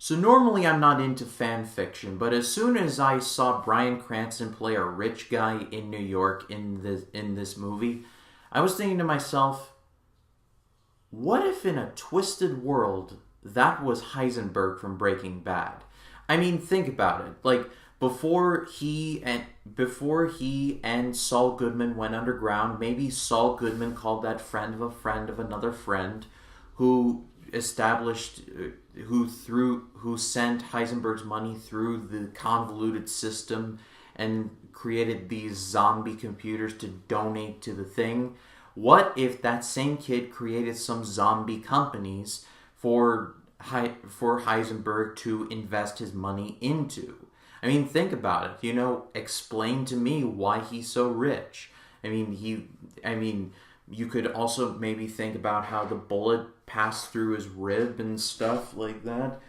So normally I'm not into fan fiction, but as soon as I saw Bryan Cranston play a rich guy in New York in this movie, I was thinking to myself, what if in a twisted world that was Heisenberg from Breaking Bad? I mean, think about it. Like before he and Saul Goodman went underground, maybe Saul Goodman called that friend of a friend of another friend who who sent Heisenberg's money through the convoluted system and created these zombie computers to donate to the thing. What if that same kid created some zombie companies for Heisenberg to invest his money into? I mean, think about it. Explain to me why he's so rich. You could also maybe think about how the bullet passed through his rib and stuff like that.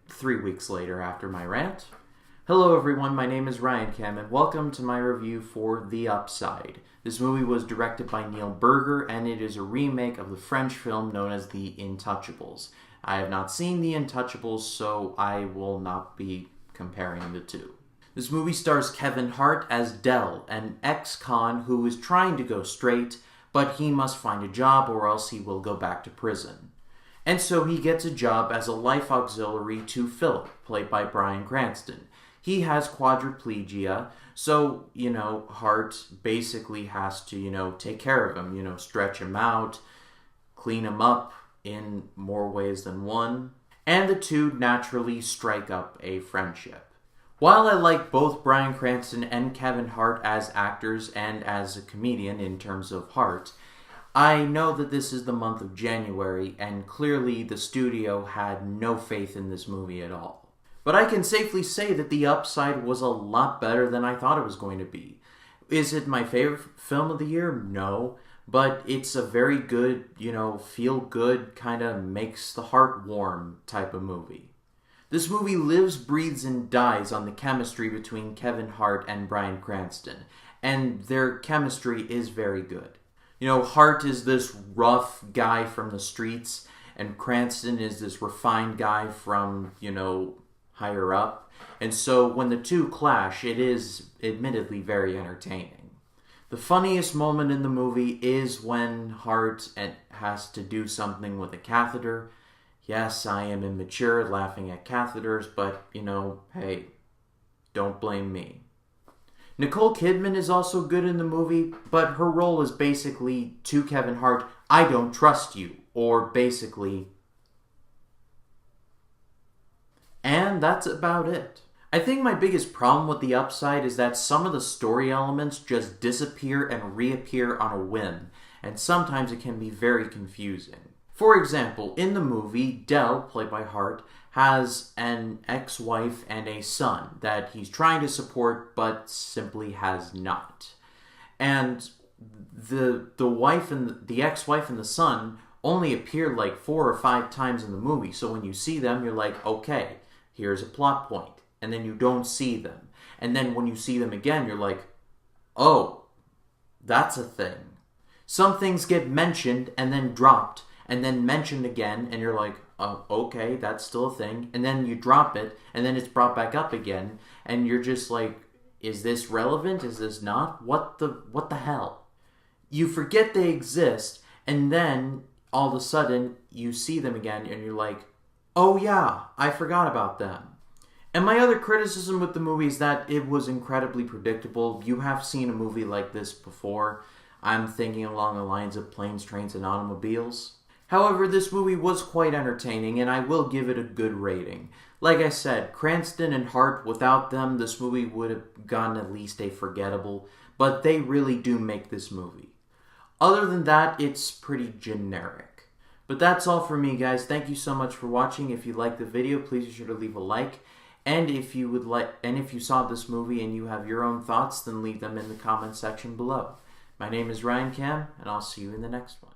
3 weeks later after my rant. Hello everyone, my name is Ryan Cam and welcome to my review for The Upside. This movie was directed by Neil Burger and it is a remake of the French film known as The Intouchables. I have not seen The Intouchables, so I will not be comparing the two. This movie stars Kevin Hart as Dell, an ex-con who is trying to go straight, but he must find a job or else he will go back to prison. And so he gets a job as a life auxiliary to Philip, played by Bryan Cranston. He has quadriplegia, so, Hart basically has to, take care of him, stretch him out, clean him up in more ways than one, and the two naturally strike up a friendship. While I like both Bryan Cranston and Kevin Hart as actors and as a comedian in terms of Hart, I know that this is the month of January, and clearly the studio had no faith in this movie at all. But I can safely say that The Upside was a lot better than I thought it was going to be. Is it my favorite film of the year? No. But it's a very good, feel-good, kind of makes the heart warm type of movie. This movie lives, breathes, and dies on the chemistry between Kevin Hart and Bryan Cranston, and their chemistry is very good. Hart is this rough guy from the streets, and Cranston is this refined guy from, higher up. And so when the two clash, it is admittedly very entertaining. The funniest moment in the movie is when Hart has to do something with a catheter. Yes, I am immature laughing at catheters, but, hey, don't blame me. Nicole Kidman is also good in the movie, but her role is basically to Kevin Hart, I don't trust you, or basically, and that's about it. I think my biggest problem with The Upside is that some of the story elements just disappear and reappear on a whim, and sometimes it can be very confusing. For example, in the movie, Dell, played by Hart, has an ex-wife and a son that he's trying to support but simply has not. And the ex-wife and the son only appear like 4 or 5 times in the movie, so when you see them, you're like, okay, here's a plot point. And then you don't see them. And then when you see them again, you're like, oh, that's a thing. Some things get mentioned and then dropped, and then mentioned again, and you're like, oh, okay, that's still a thing. And then you drop it, and then it's brought back up again, and you're just like, is this relevant? Is this not? What the hell? You forget they exist, and then all of a sudden you see them again, and you're like, oh yeah, I forgot about them. And my other criticism with the movie is that it was incredibly predictable. You have seen a movie like this before. I'm thinking along the lines of Planes, Trains, and Automobiles. However, this movie was quite entertaining, and I will give it a good rating. Like I said, Cranston and Hart, without them, this movie would have gotten at least a forgettable, but they really do make this movie. Other than that, it's pretty generic. But that's all for me, guys. Thank you so much for watching. If you liked the video, please be sure to leave a like. And if you saw this movie and you have your own thoughts, then leave them in the comment section below. My name is Ryan Cam, and I'll see you in the next one.